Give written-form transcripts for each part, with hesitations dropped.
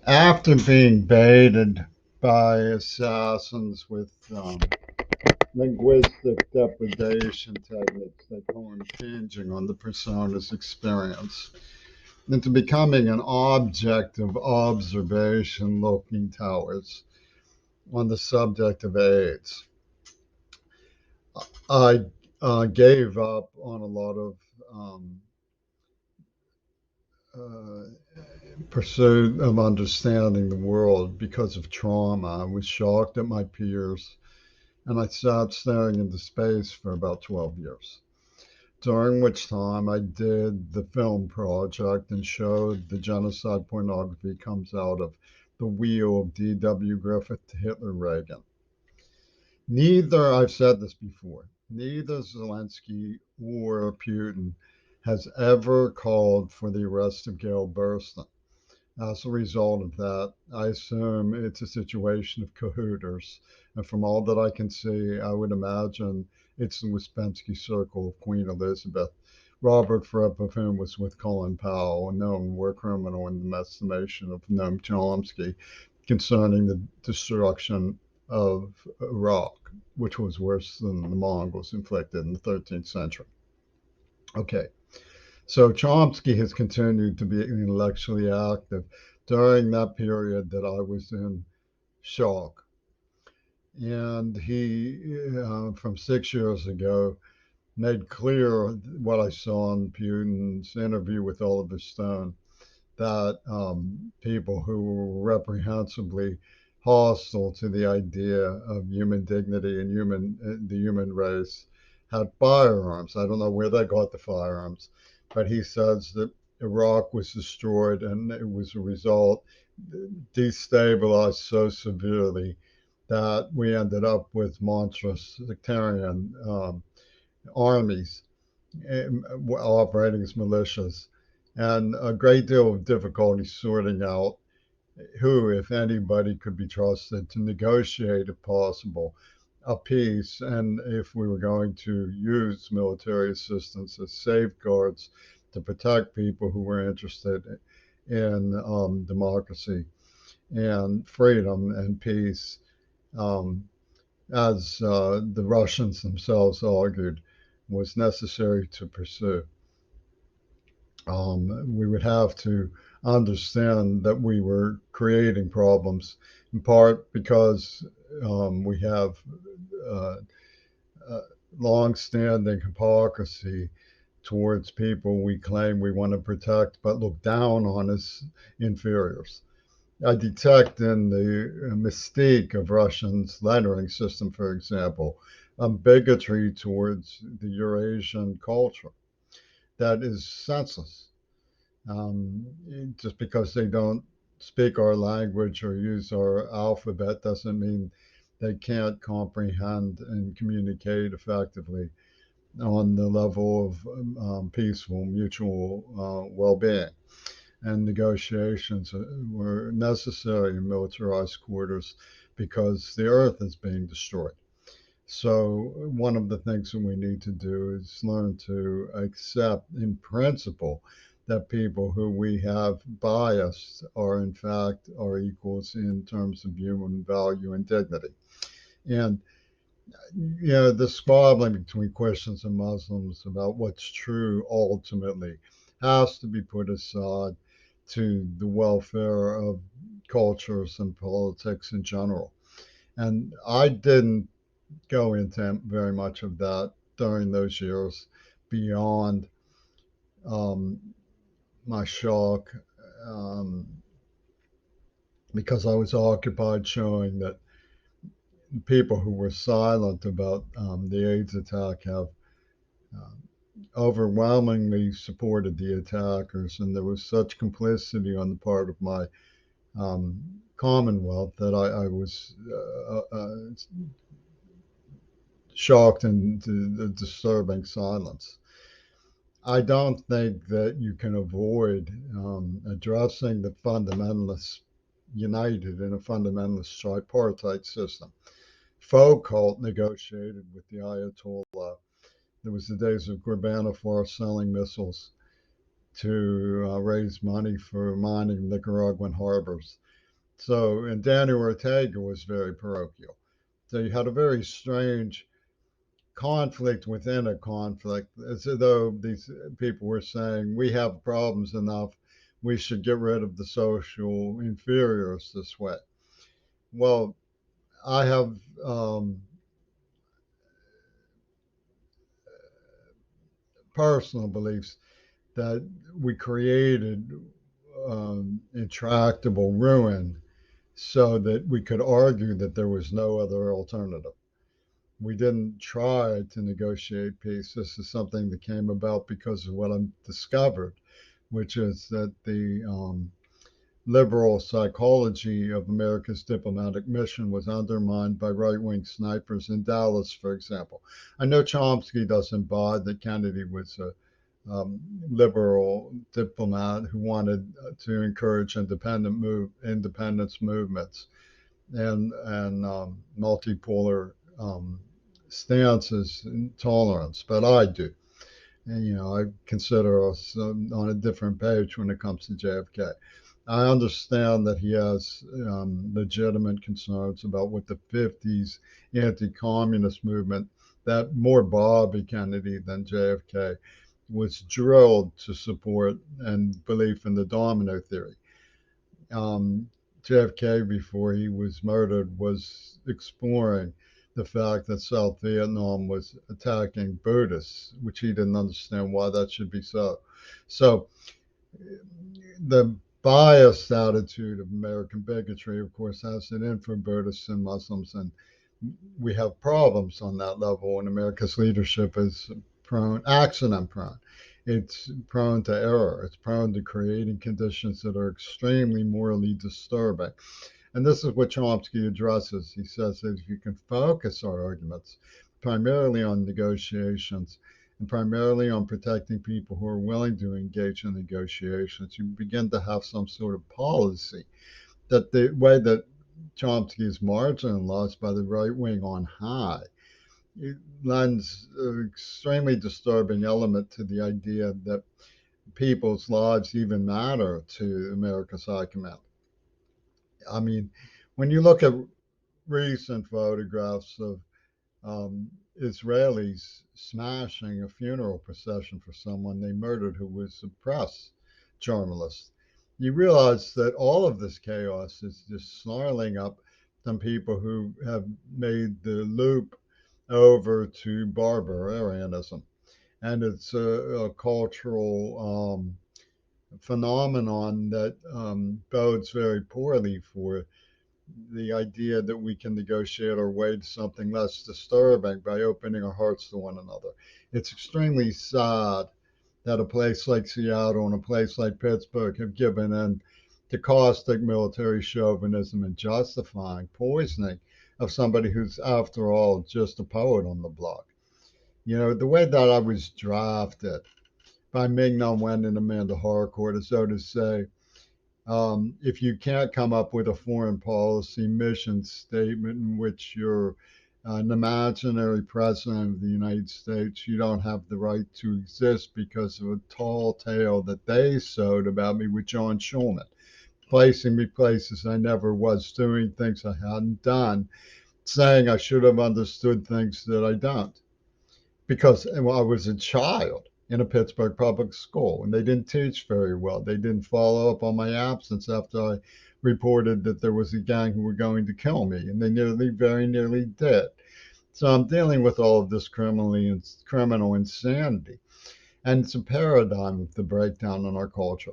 After being baited by assassins with linguistic depredation techniques, they call impinging on the persona's experience, into becoming an object of observation looking towards on the subject of AIDS. I gave up on a lot of um, uh, pursuit of understanding the world because of trauma. I was shocked at my peers, and I sat staring into space for about 12 years, during which time I did the film project and showed the genocide pornography comes out of the wheel of D.W. Griffith to Hitler Reagan. Neither, I've said this before, neither Zelensky or Putin has ever called for the arrest of Gail Burstyn. As a result of that, I assume it's a situation of cahooters. And from all that I can see, I would imagine it's the Ouspensky circle of Queen Elizabeth. Robert Fripp, of whom was with Colin Powell, a known war criminal in the estimation of Noam Chomsky, concerning the destruction of Iraq, which was worse than the Mongols inflicted in the 13th century. Okay, so Chomsky has continued to be intellectually active during that period that I was in shock. And he, from 6 years ago, made clear what I saw in Putin's interview with Oliver Stone, that people who were reprehensibly hostile to the idea of human dignity and the human race had firearms. I don't know where they got the firearms, but he says that Iraq was destroyed and it was a result destabilized so severely that we ended up with monstrous sectarian armies operating as militias, and a great deal of difficulty sorting out who, if anybody, could be trusted to negotiate, if possible, a peace, and if we were going to use military assistance as safeguards to protect people who were interested in democracy and freedom and peace, um, as the Russians themselves argued was necessary to pursue. We would have to understand that we were creating problems, in part because we have uh, uh, long-standing hypocrisy towards people we claim we want to protect, but look down on as inferiors. I detect in the mystique of Russians' lettering system, for example, bigotry towards the Eurasian culture that is senseless. Um, just because they don't speak our language or use our alphabet doesn't mean they can't comprehend and communicate effectively on the level of peaceful mutual well-being. And negotiations were necessary in militarized quarters because the earth is being destroyed. So, one of the things that we need to do is learn to accept, in principle, that people who we have biased are, in fact, our equals in terms of human value and dignity. And, the squabbling between Christians and Muslims about what's true ultimately has to be put aside to the welfare of cultures and politics in general. And I didn't go into very much of that during those years beyond um, my shock, um, because I was occupied showing that people who were silent about the AIDS attack have um, overwhelmingly supported the attackers, and there was such complicity on the part of my um, Commonwealth that I was shocked into the disturbing silence. I don't think that you can avoid addressing the fundamentalists united in a fundamentalist tripartite system. Foucault negotiated with the Ayatollah. There was the days of Ghorbanifar selling missiles to raise money for mining Nicaraguan harbors. So, and Daniel Ortega was very parochial. So you had a very strange conflict within a conflict, as though these people were saying, we have problems enough, we should get rid of the social inferiors this way. Well, I have personal beliefs that we created intractable ruin so that we could argue that there was no other alternative. We didn't try to negotiate peace. This is something that came about because of what I discovered, which is that the liberal psychology of America's diplomatic mission was undermined by right wing snipers in Dallas, for example. I know Chomsky doesn't buy that Kennedy was a liberal diplomat who wanted to encourage independence movements and multipolar stances and tolerance, but I do. And I consider us on a different page when it comes to JFK. I understand that he has legitimate concerns about what the 50s anti-communist movement, that more Bobby Kennedy than JFK, was drilled to support and belief in the domino theory. JFK, before he was murdered, was exploring the fact that South Vietnam was attacking Buddhists, which he didn't understand why that should be so. So the biased attitude of American bigotry, of course, has it in for Buddhists and Muslims, and we have problems on that level. And America's leadership is accident prone. It's prone to error. It's prone to creating conditions that are extremely morally disturbing. And this is what Chomsky addresses. He says that if you can focus our arguments primarily on negotiations and primarily on protecting people who are willing to engage in negotiations, you begin to have some sort of policy. That the way that Chomsky is marginalized by the right wing on high, it lends an extremely disturbing element to the idea that people's lives even matter to America's High Command. I mean, when you look at recent photographs of Israelis smashing a funeral procession for someone they murdered who was a press journalist, you realize that all of this chaos is just snarling up some people who have made the loop over to barbarianism. And it's a cultural phenomenon that bodes very poorly for the idea that we can negotiate our way to something less disturbing by opening our hearts to one another. It's extremely sad that a place like Seattle and a place like Pittsburgh have given in to caustic military chauvinism and justifying poisoning of somebody who's, after all, just a poet on the block. The way that I was drafted by Ming-Na Wen and Amanda Harcourt is so to say, if you can't come up with a foreign policy mission statement in which you're an imaginary president of the United States, you don't have the right to exist because of a tall tale that they sewed about me with John Schulman, placing me places I never was, doing things I hadn't done, saying I should have understood things that I don't because I was a child in a Pittsburgh public school and they didn't teach very well. They didn't follow up on my absence after I reported that there was a gang who were going to kill me, and they very nearly did. So I'm dealing with all of this criminal insanity, and it's a paradigm of the breakdown in our culture.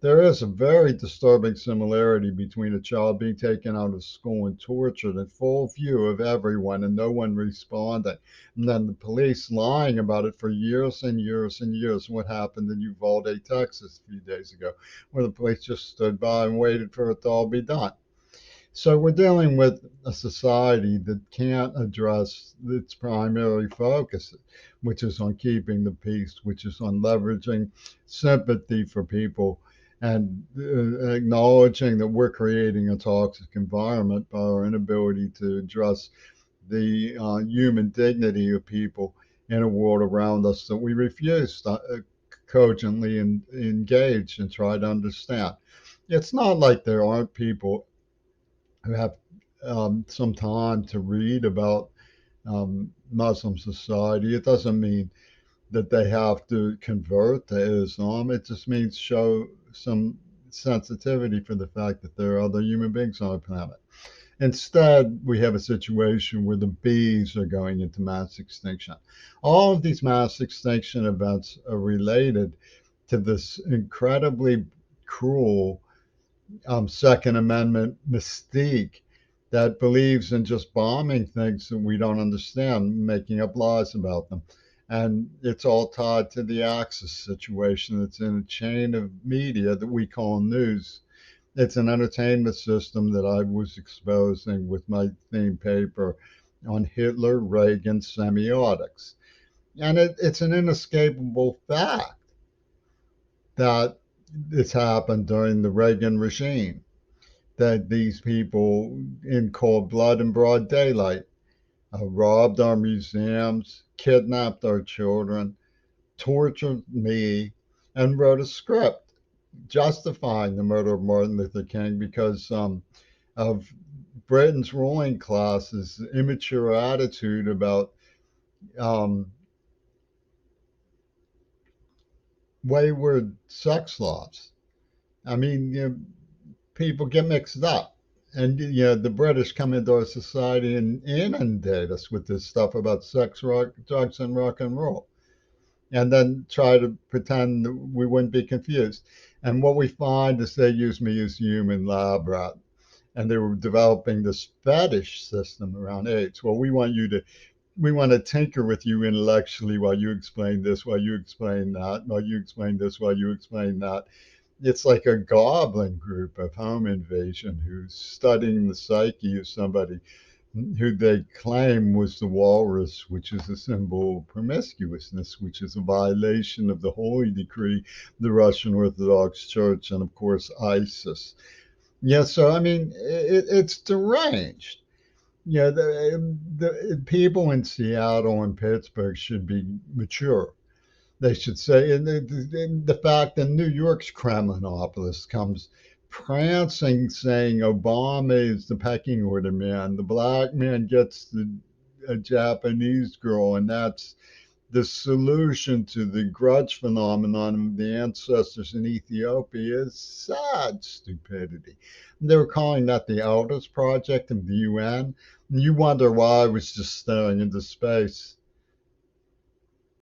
There is a very disturbing similarity between a child being taken out of school and tortured in full view of everyone and no one responding, and then the police lying about it for years and years and years. What happened in Uvalde, Texas, a few days ago, where the police just stood by and waited for it to all be done. So we're dealing with a society that can't address its primary focus, which is on keeping the peace, which is on leveraging sympathy for people and acknowledging that we're creating a toxic environment by our inability to address the human dignity of people in a world around us that we refuse cogently engage and try to understand. It's not like there aren't people who have some time to read about Muslim society. It doesn't mean that they have to convert to Islam. It just means show some sensitivity for the fact that there are other human beings on the planet. Instead, we have a situation where the bees are going into mass extinction. All of these mass extinction events are related to this incredibly cruel Second Amendment mystique that believes in just bombing things that we don't understand, making up lies about them. And it's all tied to the Axis situation. It's in a chain of media that we call news. It's an entertainment system that I was exposing with my theme paper on Hitler Reagan semiotics. And it's an inescapable fact that it's happened during the Reagan regime, that these people in cold blood and broad daylight robbed our museums, kidnapped our children, tortured me, and wrote a script justifying the murder of Martin Luther King because of Britain's ruling class's immature attitude about um, wayward sex laws. I mean, people get mixed up. And the British come into our society and inundate us with this stuff about sex, drugs, and rock and roll, and then try to pretend that we wouldn't be confused. And what we find is they use me as a human lab rat, and they were developing this fetish system around AIDS. Well, we want to tinker with you intellectually while you explain this, while you explain that, while you explain this, while you explain that. It's like a goblin group of home invasion who's studying the psyche of somebody who they claim was the walrus, which is a symbol of promiscuousness, which is a violation of the holy decree, the Russian Orthodox Church, and of course ISIS. Yeah, so I mean, it's deranged. The people in Seattle and Pittsburgh should be mature. They should say, and the fact that New York's Kremlinopolis comes prancing saying Obama is the pecking order man, the black man gets a Japanese girl, and that's the solution to the grudge phenomenon of the ancestors in Ethiopia is sad stupidity. They were calling that the Elders Project of the UN. And you wonder why I was just staring into space